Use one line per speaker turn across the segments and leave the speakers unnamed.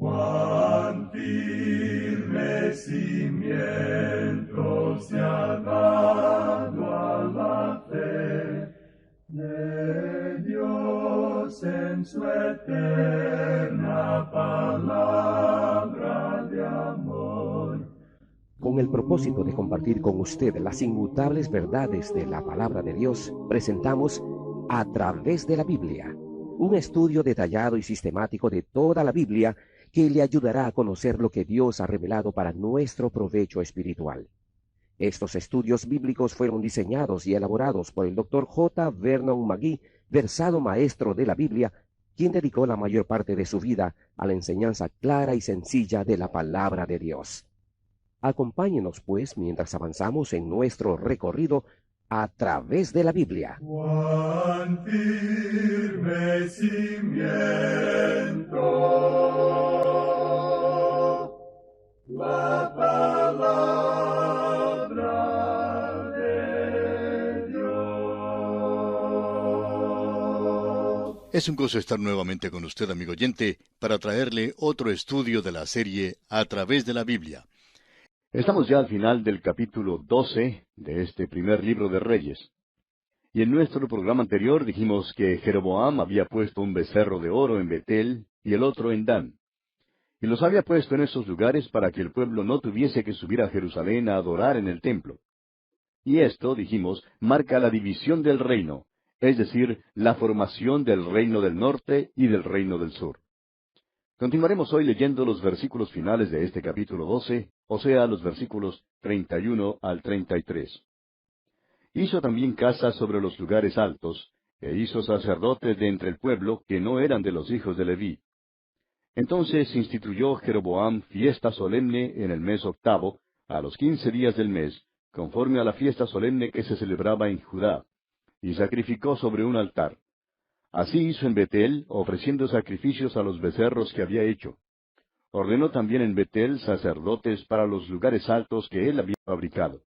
Cuán firme cimiento se ha dado a la fe de Dios en su eterna palabra de amor.
Con el propósito de compartir con usted las inmutables verdades de la palabra de Dios, presentamos A través de la Biblia, un estudio detallado y sistemático de toda la Biblia que le ayudará a conocer lo que Dios ha revelado para nuestro provecho espiritual. Estos estudios bíblicos fueron diseñados y elaborados por el Dr. J. Vernon McGee, versado maestro de la Biblia, quien dedicó la mayor parte de su vida a la enseñanza clara y sencilla de la palabra de Dios. Acompáñenos, pues, mientras avanzamos en nuestro recorrido a través de la Biblia.
Cuán firme cimiento la palabra de Dios.
Es un gozo estar nuevamente con usted, amigo oyente, para traerle otro estudio de la serie A través de la Biblia. Estamos ya al final del capítulo 12 de este primer libro de Reyes. Y en nuestro programa anterior dijimos que Jeroboam había puesto un becerro de oro en Betel y el otro en Dan. Y los había puesto en esos lugares para que el pueblo no tuviese que subir a Jerusalén a adorar en el templo. Y esto, dijimos, marca la división del reino, es decir, la formación del reino del norte y del reino del sur. Continuaremos hoy leyendo los versículos finales de este capítulo 12, o sea, los versículos 31 al 33. Hizo también casas sobre los lugares altos, e hizo sacerdotes de entre el pueblo que no eran de los hijos de Leví. Entonces instituyó Jeroboam fiesta solemne en el mes octavo, a los 15 días del mes, conforme a la fiesta solemne que se celebraba en Judá, y sacrificó sobre un altar. Así hizo en Betel, ofreciendo sacrificios a los becerros que había hecho. Ordenó también en Betel sacerdotes para los lugares altos que él había fabricado.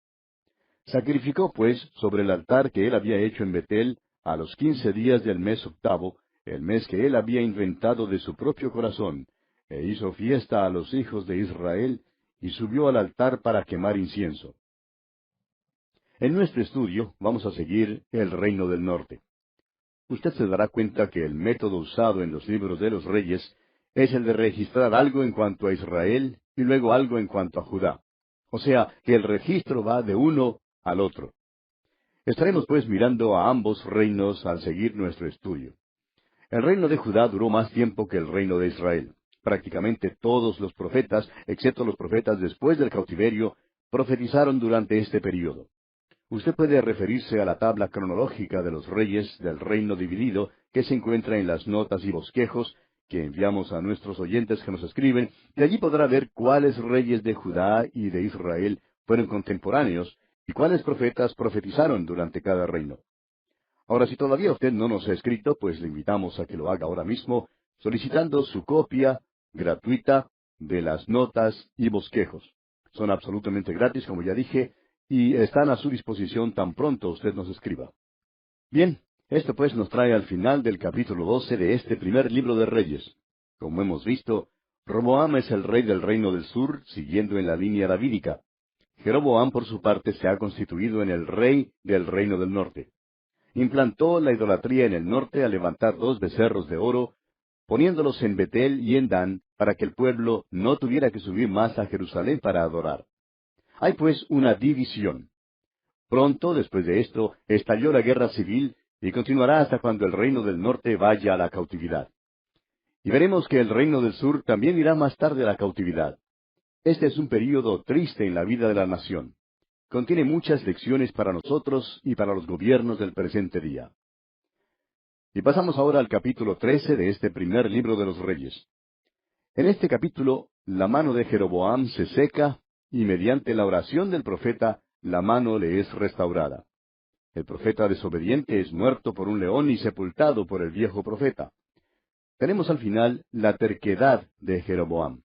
Sacrificó, pues, sobre el altar que él había hecho en Betel, a los 15 días del mes octavo, el mes que él había inventado de su propio corazón, e hizo fiesta a los hijos de Israel, y subió al altar para quemar incienso. En nuestro estudio vamos a seguir el reino del norte. Usted se dará cuenta que el método usado en los libros de los reyes es el de registrar algo en cuanto a Israel y luego algo en cuanto a Judá. O sea, que el registro va de uno al otro. Estaremos pues mirando a ambos reinos al seguir nuestro estudio. El reino de Judá duró más tiempo que el reino de Israel. Prácticamente todos los profetas, excepto los profetas después del cautiverio, profetizaron durante este período. Usted puede referirse a la tabla cronológica de los reyes del reino dividido que se encuentra en las notas y bosquejos que enviamos a nuestros oyentes que nos escriben, y allí podrá ver cuáles reyes de Judá y de Israel fueron contemporáneos y cuáles profetas profetizaron durante cada reino. Ahora, si todavía usted no nos ha escrito, pues le invitamos a que lo haga ahora mismo, solicitando su copia gratuita de las notas y bosquejos. Son absolutamente gratis, como ya dije, y están a su disposición tan pronto usted nos escriba. Bien, esto pues nos trae al final del capítulo 12 de este primer libro de Reyes. Como hemos visto, Roboam es el rey del reino del sur, siguiendo en la línea davídica. Jeroboam, por su parte, se ha constituido en el rey del reino del norte. Implantó la idolatría en el norte al levantar 2 becerros de oro, poniéndolos en Betel y en Dan, para que el pueblo no tuviera que subir más a Jerusalén para adorar. Hay pues una división. Pronto, después de esto, estalló la guerra civil y continuará hasta cuando el reino del norte vaya a la cautividad. Y veremos que el reino del sur también irá más tarde a la cautividad. Este es un período triste en la vida de la nación. Contiene muchas lecciones para nosotros y para los gobiernos del presente día. Y pasamos ahora al capítulo 13 de este primer libro de los Reyes. En este capítulo, la mano de Jeroboam se seca, y mediante la oración del profeta, la mano le es restaurada. El profeta desobediente es muerto por un león y sepultado por el viejo profeta. Tenemos al final la terquedad de Jeroboam.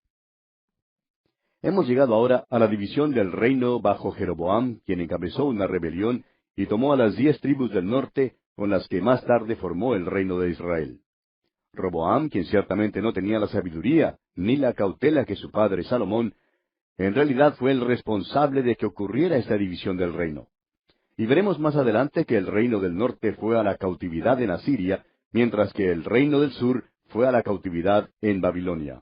Hemos llegado ahora a la división del reino bajo Jeroboam, quien encabezó una rebelión y tomó a las 10 tribus del norte, con las que más tarde formó el reino de Israel. Roboam, quien ciertamente no tenía la sabiduría ni la cautela que su padre Salomón, en realidad fue el responsable de que ocurriera esta división del reino. Y veremos más adelante que el reino del norte fue a la cautividad en Asiria, mientras que el reino del sur fue a la cautividad en Babilonia.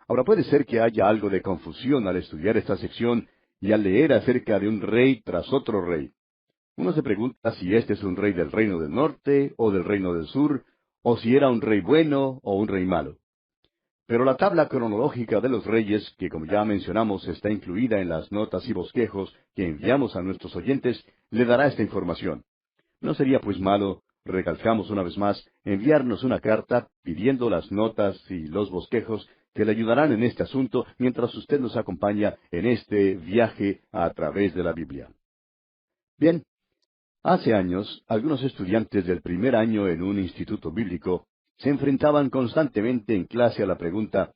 Ahora puede ser que haya algo de confusión al estudiar esta sección y al leer acerca de un rey tras otro rey. Uno se pregunta si este es un rey del reino del norte o del reino del sur, o si era un rey bueno o un rey malo. Pero la tabla cronológica de los reyes, que como ya mencionamos está incluida en las notas y bosquejos que enviamos a nuestros oyentes, le dará esta información. No sería pues malo, recalcamos una vez más, enviarnos una carta pidiendo las notas y los bosquejos que le ayudarán en este asunto mientras usted nos acompaña en este viaje a través de la Biblia. Bien, hace años, algunos estudiantes del primer año en un instituto bíblico se enfrentaban constantemente en clase a la pregunta,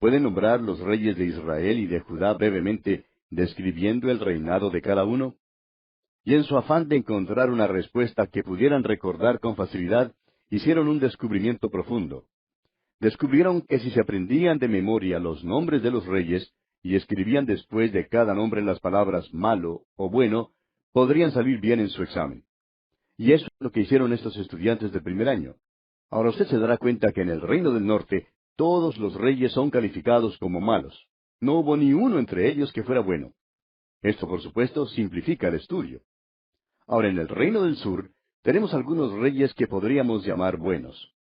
¿pueden nombrar los reyes de Israel y de Judá brevemente, describiendo el reinado de cada uno? Y en su afán de encontrar una respuesta que pudieran recordar con facilidad, hicieron un descubrimiento profundo. Descubrieron que si se aprendían de memoria los nombres de los reyes y escribían después de cada nombre las palabras malo o bueno, podrían salir bien en su examen. Y eso es lo que hicieron estos estudiantes del primer año. Ahora usted se dará cuenta que en el reino del norte todos los reyes son calificados como malos. No hubo ni uno entre ellos que fuera bueno. Esto, por supuesto, simplifica el estudio. Ahora, en el reino del sur tenemos algunos reyes que podríamos llamar buenos.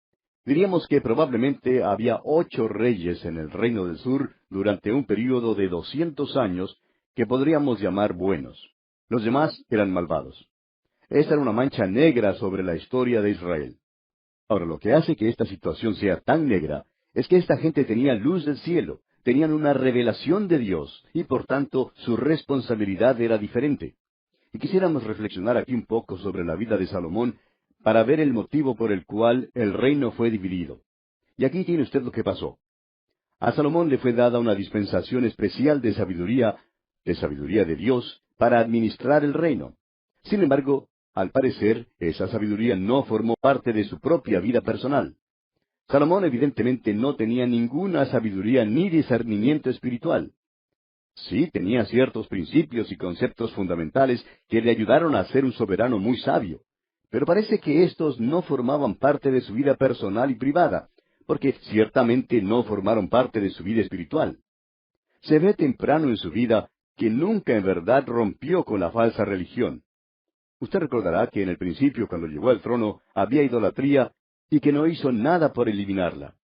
Diríamos que probablemente había 8 reyes en el reino del sur durante un período de 200 años que podríamos llamar buenos. Los demás eran malvados. Esta era una mancha negra sobre la historia de Israel. Ahora, lo que hace que esta situación sea tan negra es que esta gente tenía luz del cielo, tenían una revelación de Dios, y por tanto su responsabilidad era diferente. Y quisiéramos reflexionar aquí un poco sobre la vida de Salomón para ver el motivo por el cual el reino fue dividido. Y aquí tiene usted lo que pasó. A Salomón le fue dada una dispensación especial de sabiduría de Dios, para administrar el reino. Sin embargo, al parecer, esa sabiduría no formó parte de su propia vida personal. Salomón evidentemente no tenía ninguna sabiduría ni discernimiento espiritual. Sí, tenía ciertos principios y conceptos fundamentales que le ayudaron a ser un soberano muy sabio, pero parece que estos no formaban parte de su vida personal y privada, porque ciertamente no formaron parte de su vida espiritual. Se ve temprano en su vida que nunca en verdad rompió con la falsa religión. Usted recordará que en el principio, cuando llegó al trono, había idolatría y que no hizo nada por eliminarla.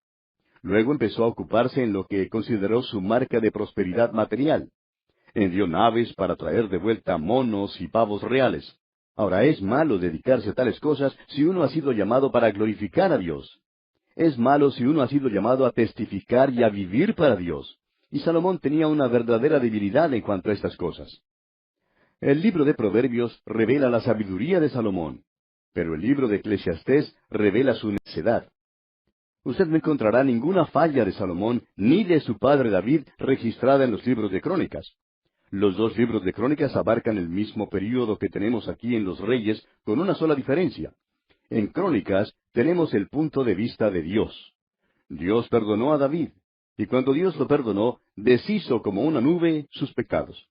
Luego empezó a ocuparse en lo que consideró su marca de prosperidad material. Envió naves para traer de vuelta monos y pavos reales. Ahora, es malo dedicarse a tales cosas si uno ha sido llamado para glorificar a Dios. Es malo si uno ha sido llamado a testificar y a vivir para Dios. Y Salomón tenía una verdadera debilidad en cuanto a estas cosas. El libro de Proverbios revela la sabiduría de Salomón, pero el libro de Eclesiastés revela su necedad. Usted no encontrará ninguna falla de Salomón ni de su padre David registrada en los libros de Crónicas. Los dos libros de Crónicas abarcan el mismo período que tenemos aquí en los Reyes, con una sola diferencia. En Crónicas tenemos el punto de vista de Dios. Dios perdonó a David, y cuando Dios lo perdonó, deshizo como una nube sus pecados.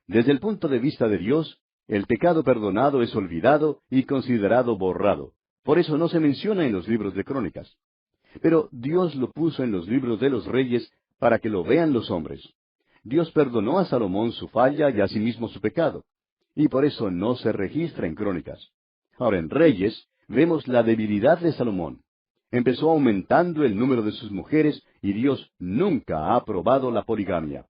Desde el punto de vista de Dios, el pecado perdonado es olvidado y considerado borrado. Por eso no se menciona en los libros de Crónicas. Pero Dios lo puso en los libros de los Reyes para que lo vean los hombres. Dios perdonó a Salomón su falla y asimismo su pecado, y por eso no se registra en Crónicas. Ahora, en Reyes vemos la debilidad de Salomón. Empezó aumentando el número de sus mujeres y Dios nunca ha aprobado la poligamia.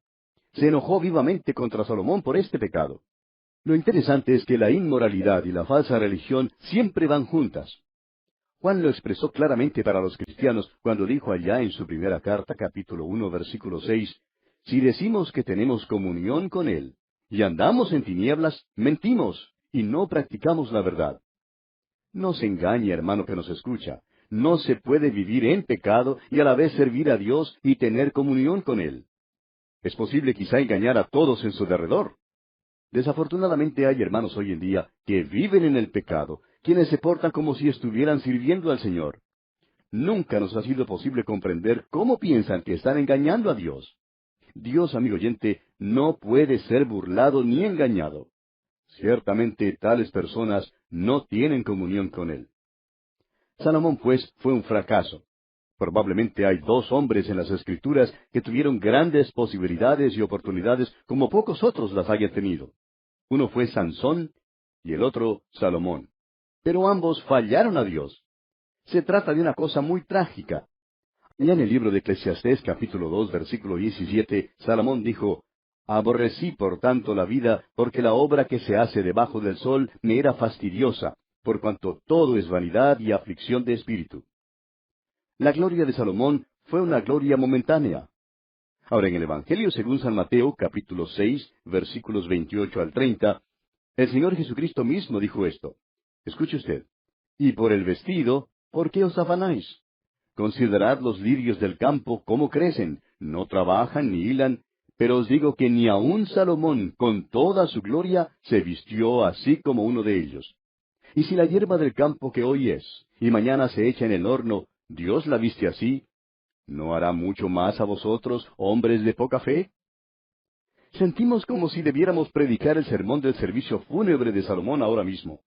Se enojó vivamente contra Salomón por este pecado. Lo interesante es que la inmoralidad y la falsa religión siempre van juntas. Juan lo expresó claramente para los cristianos cuando dijo allá en su primera carta, capítulo 1, versículo 6, si decimos que tenemos comunión con Él y andamos en tinieblas, mentimos y no practicamos la verdad. No se engañe, hermano que nos escucha. No se puede vivir en pecado y a la vez servir a Dios y tener comunión con Él. Es posible quizá engañar a todos en su derredor. Desafortunadamente hay hermanos hoy en día que viven en el pecado, quienes se portan como si estuvieran sirviendo al Señor. nunca nos ha sido posible comprender cómo piensan que están engañando a Dios. Dios, amigo oyente, no puede ser burlado ni engañado. Ciertamente tales personas no tienen comunión con Él. Salomón, pues, fue un fracaso. Probablemente hay dos hombres en las Escrituras que tuvieron grandes posibilidades y oportunidades como pocos otros las hayan tenido. Uno fue Sansón y el otro Salomón. Pero ambos fallaron a Dios. Se trata de una cosa muy trágica. Ya en el libro de Eclesiastés, capítulo 2, versículo 17, Salomón dijo, «Aborrecí por tanto la vida, porque la obra que se hace debajo del sol me era fastidiosa, por cuanto todo es vanidad y aflicción de espíritu». La gloria de Salomón fue una gloria momentánea. Ahora, en el Evangelio según San Mateo, capítulo 6, versículos 28 al 30, el Señor Jesucristo mismo dijo esto. Escuche usted. «Y por el vestido, ¿por qué os afanáis? Considerad los lirios del campo, cómo crecen, no trabajan ni hilan, pero os digo que ni aun Salomón, con toda su gloria, se vistió así como uno de ellos. Y si la hierba del campo que hoy es, y mañana se echa en el horno, Dios la viste así, ¿no hará mucho más a vosotros, hombres de poca fe?» Sentimos como si debiéramos predicar el sermón del servicio fúnebre de Salomón ahora mismo,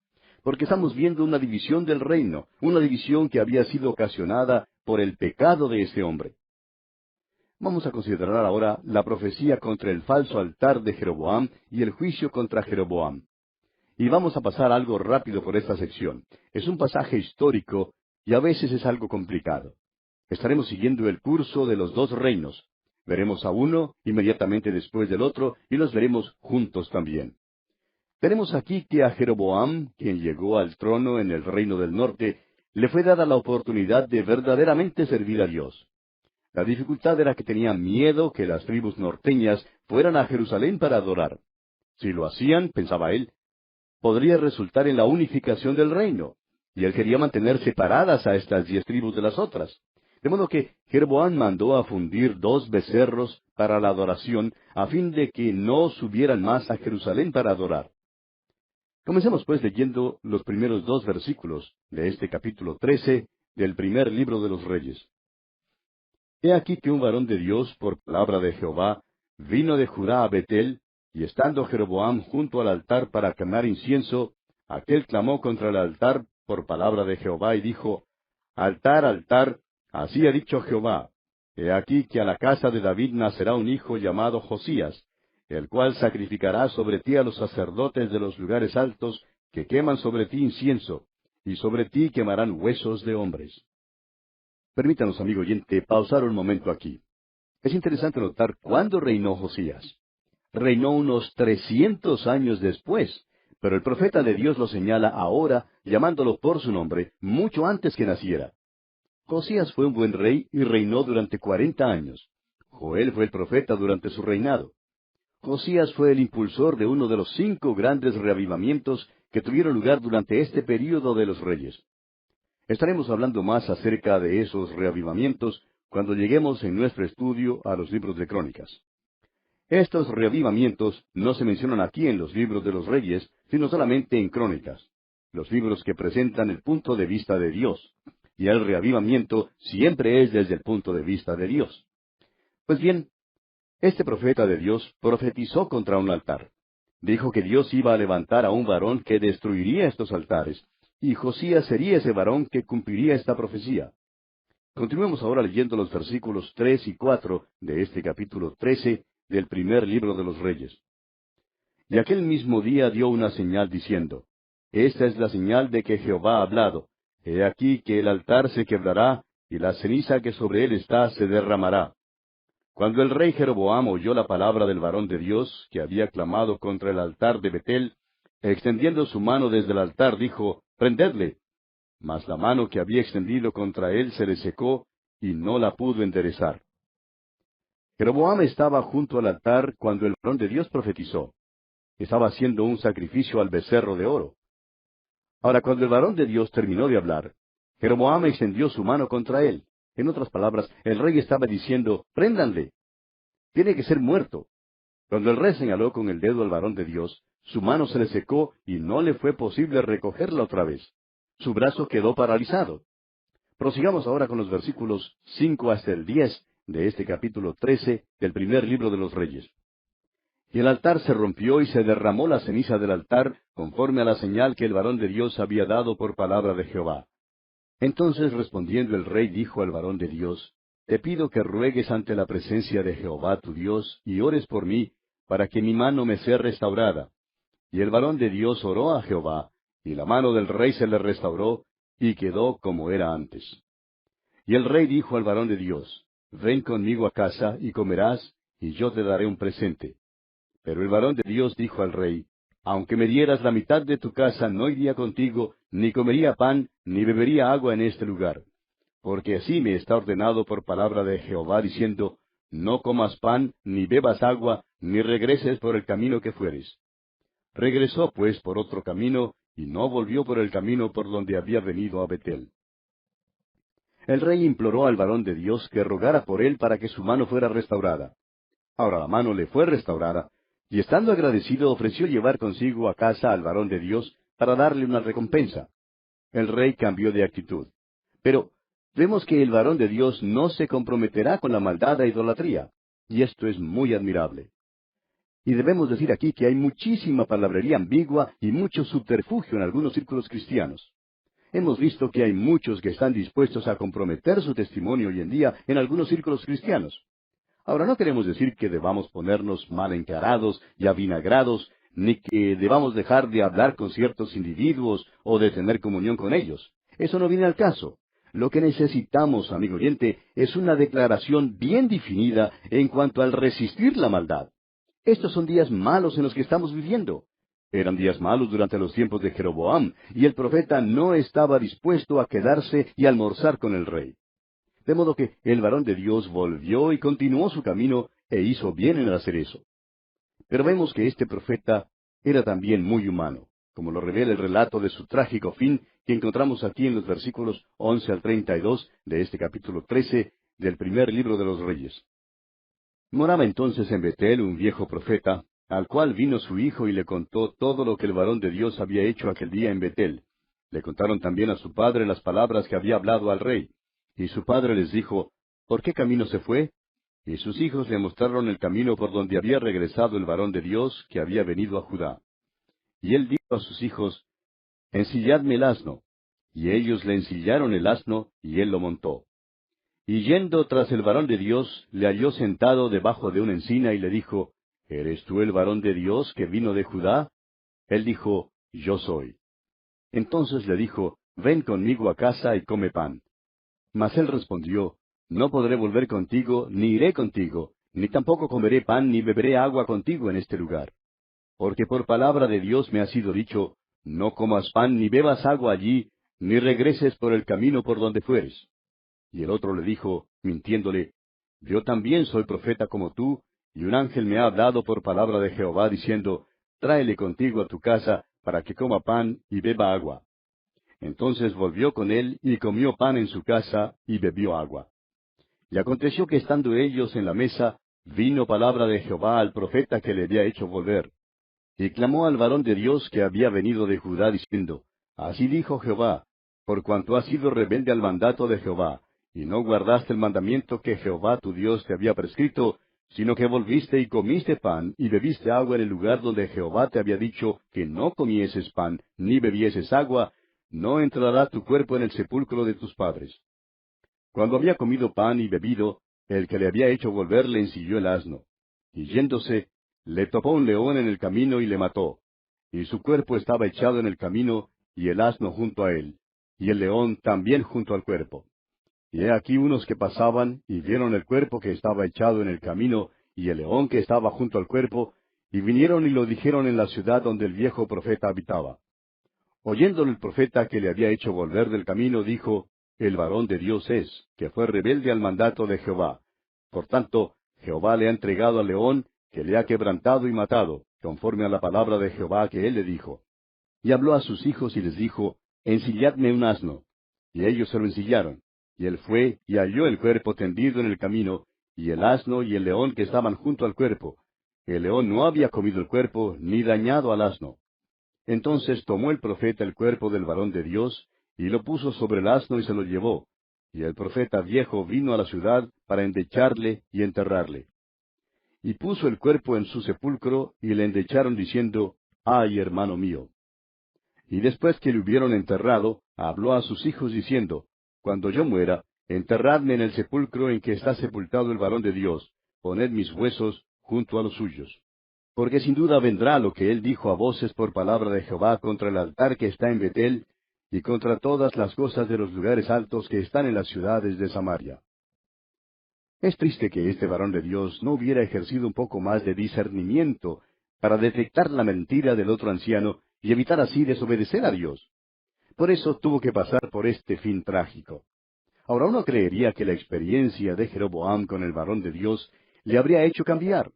porque estamos viendo una división del reino, una división que había sido ocasionada por el pecado de este hombre. Vamos a considerar ahora la profecía contra el falso altar de Jeroboam y el juicio contra Jeroboam. Y vamos a pasar algo rápido por esta sección. Es un pasaje histórico y a veces es algo complicado. Estaremos siguiendo el curso de los dos reinos. Veremos a uno inmediatamente después del otro y los veremos juntos también. Tenemos aquí que a Jeroboam, quien llegó al trono en el reino del norte, le fue dada la oportunidad de verdaderamente servir a Dios. La dificultad era que tenía miedo que las tribus norteñas fueran a Jerusalén para adorar. Si lo hacían, pensaba él, podría resultar en la unificación del reino, y él quería mantener separadas a estas 10 tribus de las otras. De modo que Jeroboam mandó a fundir 2 becerros para la adoración, a fin de que no subieran más a Jerusalén para adorar. Comencemos pues leyendo los primeros 2 versículos de este capítulo 13 del primer libro de los Reyes. He aquí que un varón de Dios, por palabra de Jehová, vino de Judá a Betel, y estando Jeroboam junto al altar para quemar incienso, aquél clamó contra el altar por palabra de Jehová y dijo, «Altar, altar, así ha dicho Jehová, he aquí que a la casa de David nacerá un hijo llamado Josías, el cual sacrificará sobre ti a los sacerdotes de los lugares altos, que queman sobre ti incienso, y sobre ti quemarán huesos de hombres». Permítanos, amigo oyente, pausar un momento aquí. Es interesante notar cuándo reinó Josías. Reinó unos 300 años después, pero el profeta de Dios lo señala ahora, llamándolo por su nombre, mucho antes que naciera. Josías fue un buen rey y reinó durante 40 años. Joel fue el profeta durante su reinado. Josías fue el impulsor de uno de los 5 grandes reavivamientos que tuvieron lugar durante este período de los reyes. Estaremos hablando más acerca de esos reavivamientos cuando lleguemos en nuestro estudio a los libros de Crónicas. Estos reavivamientos no se mencionan aquí en los libros de los Reyes, sino solamente en Crónicas, los libros que presentan el punto de vista de Dios. Y el reavivamiento siempre es desde el punto de vista de Dios. Pues bien, este profeta de Dios profetizó contra un altar. Dijo que Dios iba a levantar a un varón que destruiría estos altares, y Josías sería ese varón que cumpliría esta profecía. Continuemos ahora leyendo los versículos 3 y 4 de este capítulo 13 del primer libro de los Reyes. Y aquel mismo día dio una señal diciendo, «Esta es la señal de que Jehová ha hablado. He aquí que el altar se quebrará, y la ceniza que sobre él está se derramará». Cuando el rey Jeroboam oyó la palabra del varón de Dios, que había clamado contra el altar de Betel, extendiendo su mano desde el altar, dijo, «Prendedle». Mas la mano que había extendido contra él se le secó, y no la pudo enderezar. Jeroboam estaba junto al altar cuando el varón de Dios profetizó. Estaba haciendo un sacrificio al becerro de oro. Ahora, cuando el varón de Dios terminó de hablar, Jeroboam extendió su mano contra él. En otras palabras, el rey estaba diciendo, «Préndanle. Tiene que ser muerto». Cuando el rey señaló con el dedo al varón de Dios, su mano se le secó y no le fue posible recogerla otra vez. Su brazo quedó paralizado. Prosigamos ahora con los versículos 5 hasta el 10 de este capítulo 13 del primer libro de los Reyes. Y el altar se rompió y se derramó la ceniza del altar, conforme a la señal que el varón de Dios había dado por palabra de Jehová. Entonces respondiendo el rey dijo al varón de Dios, Te pido que ruegues ante la presencia de Jehová tu Dios, y ores por mí, para que mi mano me sea restaurada. Y el varón de Dios oró a Jehová, y la mano del rey se le restauró, y quedó como era antes. Y el rey dijo al varón de Dios, Ven conmigo a casa, y comerás, y yo te daré un presente. Pero el varón de Dios dijo al rey, Aunque me dieras la mitad de tu casa, no iría contigo, ni comería pan, ni bebería agua en este lugar. Porque así me está ordenado por palabra de Jehová, diciendo, No comas pan, ni bebas agua, ni regreses por el camino que fueres. Regresó pues por otro camino, y no volvió por el camino por donde había venido a Betel. El rey imploró al varón de Dios que rogara por él para que su mano fuera restaurada. Ahora la mano le fue restaurada, y estando agradecido ofreció llevar consigo a casa al varón de Dios para darle una recompensa. El rey cambió de actitud. Pero vemos que el varón de Dios no se comprometerá con la maldad e idolatría, y esto es muy admirable. Y debemos decir aquí que hay muchísima palabrería ambigua y mucho subterfugio en algunos círculos cristianos. Hemos visto que hay muchos que están dispuestos a comprometer su testimonio hoy en día en algunos círculos cristianos. Ahora, no queremos decir que debamos ponernos mal encarados y avinagrados, ni que debamos dejar de hablar con ciertos individuos o de tener comunión con ellos. Eso no viene al caso. Lo que necesitamos, amigo oyente, es una declaración bien definida en cuanto al resistir la maldad. Estos son días malos en los que estamos viviendo. Eran días malos durante los tiempos de Jeroboam, y el profeta no estaba dispuesto a quedarse y almorzar con el rey. De modo que el varón de Dios volvió y continuó su camino, e hizo bien en hacer eso. Pero vemos que este profeta era también muy humano, como lo revela el relato de su trágico fin, que encontramos aquí en los versículos 11 al 32 de este capítulo 13 del primer libro de los Reyes. Moraba entonces en Betel un viejo profeta, al cual vino su hijo y le contó todo lo que el varón de Dios había hecho aquel día en Betel. Le contaron también a su padre las palabras que había hablado al rey. Y su padre les dijo, ¿Por qué camino se fue? Y sus hijos le mostraron el camino por donde había regresado el varón de Dios que había venido a Judá. Y él dijo a sus hijos, Ensilladme el asno. Y ellos le ensillaron el asno, y él lo montó. Y yendo tras el varón de Dios, le halló sentado debajo de una encina y le dijo, ¿Eres tú el varón de Dios que vino de Judá? Él dijo, Yo soy. Entonces le dijo, Ven conmigo a casa y come pan. Mas él respondió, No podré volver contigo, ni iré contigo, ni tampoco comeré pan ni beberé agua contigo en este lugar. Porque por palabra de Dios me ha sido dicho, No comas pan ni bebas agua allí, ni regreses por el camino por donde fueres. Y el otro le dijo, mintiéndole, Yo también soy profeta como tú, y un ángel me ha hablado por palabra de Jehová, diciendo, Tráele contigo a tu casa, para que coma pan y beba agua. Entonces volvió con él, y comió pan en su casa, y bebió agua. Y aconteció que estando ellos en la mesa, vino palabra de Jehová al profeta que le había hecho volver. Y clamó al varón de Dios que había venido de Judá, diciendo, Así dijo Jehová, por cuanto has sido rebelde al mandato de Jehová, y no guardaste el mandamiento que Jehová tu Dios te había prescrito, sino que volviste y comiste pan, y bebiste agua en el lugar donde Jehová te había dicho que no comieses pan, ni bebieses agua, no entrará tu cuerpo en el sepulcro de tus padres. Cuando había comido pan y bebido, el que le había hecho volver le ensilló el asno. Y yéndose, le topó un león en el camino y le mató. Y su cuerpo estaba echado en el camino, y el asno junto a él, y el león también junto al cuerpo. Y he aquí unos que pasaban, y vieron el cuerpo que estaba echado en el camino, y el león que estaba junto al cuerpo, y vinieron y lo dijeron en la ciudad donde el viejo profeta habitaba. Oyéndolo el profeta que le había hecho volver del camino, dijo, El varón de Dios es, que fue rebelde al mandato de Jehová. Por tanto, Jehová le ha entregado al león, que le ha quebrantado y matado, conforme a la palabra de Jehová que él le dijo. Y habló a sus hijos y les dijo, Ensilladme un asno. Y ellos se lo ensillaron. Y él fue y halló el cuerpo tendido en el camino, y el asno y el león que estaban junto al cuerpo. El león no había comido el cuerpo, ni dañado al asno. Entonces tomó el profeta el cuerpo del varón de Dios, y lo puso sobre el asno y se lo llevó, Y el profeta viejo vino a la ciudad para endecharle y enterrarle. Y puso el cuerpo en su sepulcro, y le endecharon diciendo, ¡ay, hermano mío! Y después que le hubieron enterrado, habló a sus hijos diciendo, cuando yo muera, enterradme en el sepulcro en que está sepultado el varón de Dios, poned mis huesos junto a los suyos. Porque sin duda vendrá lo que él dijo a voces por palabra de Jehová contra el altar que está en Betel, y contra todas las cosas de los lugares altos que están en las ciudades de Samaria. Es triste que este varón de Dios no hubiera ejercido un poco más de discernimiento para detectar la mentira del otro anciano y evitar así desobedecer a Dios. Por eso tuvo que pasar por este fin trágico. Ahora uno creería que la experiencia de Jeroboam con el varón de Dios le habría hecho cambiar.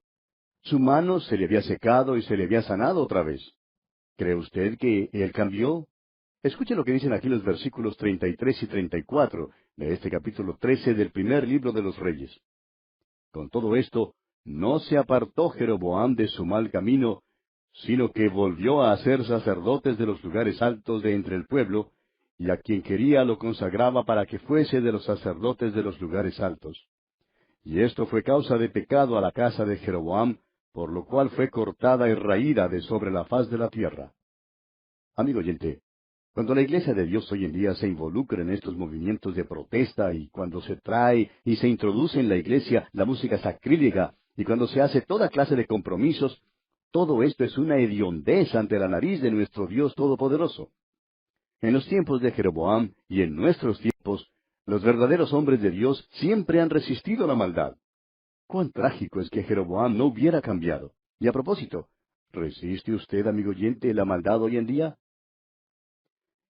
Su mano se le había secado y se le había sanado otra vez. ¿Cree usted que él cambió? Escuche lo que dicen aquí los versículos 33 y 34 de este capítulo 13 del primer libro de los Reyes. Con todo esto, no se apartó Jeroboam de su mal camino, sino que volvió a hacer sacerdotes de los lugares altos de entre el pueblo, y a quien quería lo consagraba para que fuese de los sacerdotes de los lugares altos. Y esto fue causa de pecado a la casa de Jeroboam, por lo cual fue cortada y raída de sobre la faz de la tierra. Amigo oyente, cuando la iglesia de Dios hoy en día se involucra en estos movimientos de protesta y cuando se trae y se introduce en la iglesia la música sacrílega y cuando se hace toda clase de compromisos, todo esto es una hediondez ante la nariz de nuestro Dios Todopoderoso. En los tiempos de Jeroboam y en nuestros tiempos, los verdaderos hombres de Dios siempre han resistido la maldad. Cuán trágico es que Jeroboam no hubiera cambiado. Y a propósito, ¿resiste usted, amigo oyente, la maldad hoy en día?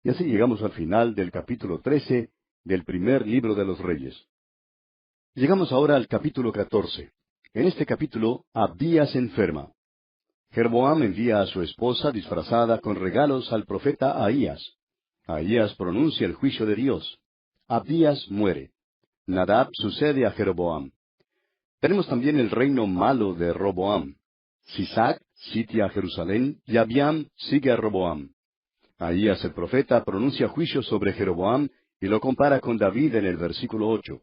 Y así llegamos al final del capítulo 13 del primer libro de los Reyes. Llegamos ahora al capítulo 14. En este capítulo, Abdías enferma. Jeroboam envía a su esposa disfrazada con regalos al profeta Ahías. Ahías pronuncia el juicio de Dios. Abdías muere. Nadab sucede a Jeroboam. Tenemos también el reino malo de Roboam. Sisac sitia a Jerusalén y Abiam sigue a Roboam. Ahías el profeta pronuncia juicio sobre Jeroboam y lo compara con David en el versículo 8.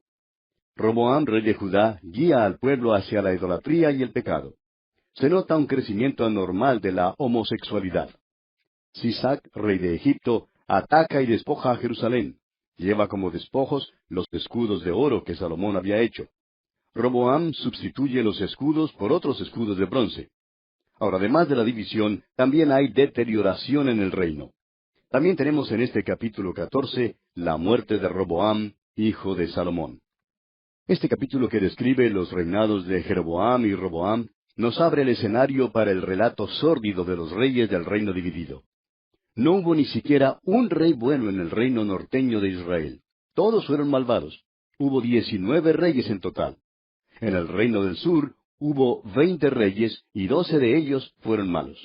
Roboam, rey de Judá, guía al pueblo hacia la idolatría y el pecado. Se nota un crecimiento anormal de la homosexualidad. Sisac, rey de Egipto, ataca y despoja a Jerusalén. Lleva como despojos los escudos de oro que Salomón había hecho. Roboam sustituye los escudos por otros escudos de bronce. Ahora, además de la división, también hay deterioración en el reino. También tenemos en este capítulo 14 la muerte de Roboam, hijo de Salomón. Este capítulo que describe los reinados de Jeroboam y Roboam nos abre el escenario para el relato sórdido de los reyes del reino dividido. No hubo ni siquiera un rey bueno en el reino norteño de Israel. Todos fueron malvados. Hubo 19 reyes en total. En el reino del sur hubo 20 reyes y 12 de ellos fueron malos.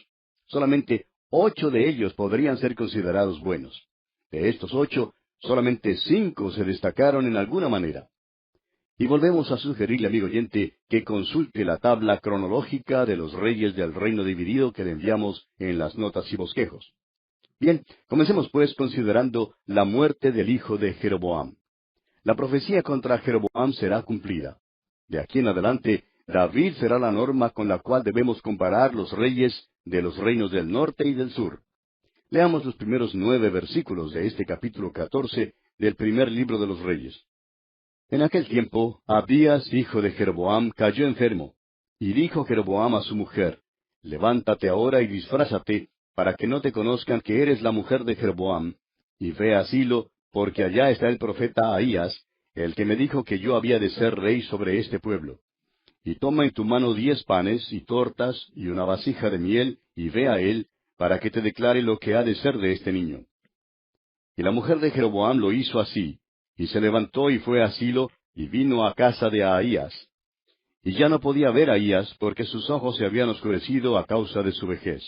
Solamente 8 de ellos podrían ser considerados buenos. De estos 8, solamente 5 se destacaron en alguna manera. Y volvemos a sugerirle, amigo oyente, que consulte la tabla cronológica de los reyes del reino dividido que le enviamos en las notas y bosquejos. Bien, comencemos pues considerando la muerte del hijo de Jeroboam. La profecía contra Jeroboam será cumplida. De aquí en adelante, David será la norma con la cual debemos comparar los reyes de los reinos del norte y del sur. Leamos los primeros 9 versículos de este capítulo 14 del primer libro de los Reyes. En aquel tiempo, Abdías, hijo de Jeroboam, cayó enfermo. Y dijo Jeroboam a su mujer, levántate ahora y disfrázate, para que no te conozcan que eres la mujer de Jeroboam, y ve a Silo, porque allá está el profeta Ahías, el que me dijo que yo había de ser rey sobre este pueblo. Y toma en tu mano 10 panes y tortas y una vasija de miel, y ve a él, para que te declare lo que ha de ser de este niño. Y la mujer de Jeroboam lo hizo así, y se levantó y fue a Silo, y vino a casa de Ahías. Y ya no podía ver a Ahías, porque sus ojos se habían oscurecido a causa de su vejez.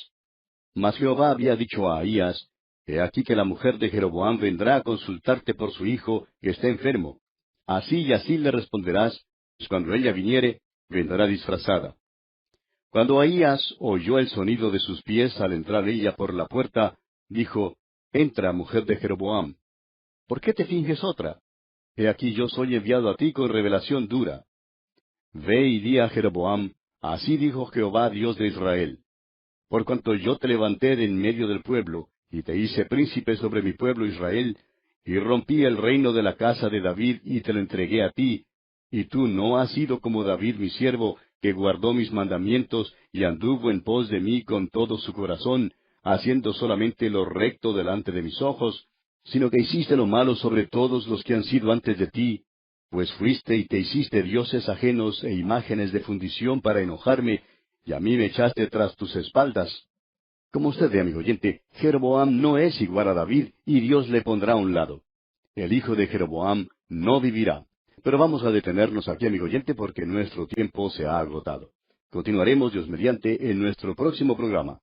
Mas Jehová había dicho a Ahías, he aquí que la mujer de Jeroboam vendrá a consultarte por su hijo, que está enfermo. Así y así le responderás, pues cuando ella viniere, vendrá disfrazada. Cuando Ahías oyó el sonido de sus pies al entrar ella por la puerta, dijo, entra, mujer de Jeroboam. ¿Por qué te finges otra? He aquí yo soy enviado a ti con revelación dura. Ve y di a Jeroboam, así dijo Jehová Dios de Israel. Por cuanto yo te levanté de en medio del pueblo, y te hice príncipe sobre mi pueblo Israel, y rompí el reino de la casa de David y te lo entregué a ti, y tú no has sido como David mi siervo, que guardó mis mandamientos y anduvo en pos de mí con todo su corazón, haciendo solamente lo recto delante de mis ojos, sino que hiciste lo malo sobre todos los que han sido antes de ti, pues fuiste y te hiciste dioses ajenos e imágenes de fundición para enojarme, y a mí me echaste tras tus espaldas. Como usted ve, amigo oyente, Jeroboam no es igual a David, y Dios le pondrá a un lado. El hijo de Jeroboam no vivirá. Pero vamos a detenernos aquí, amigo oyente, porque nuestro tiempo se ha agotado. Continuaremos, Dios mediante, en nuestro próximo programa.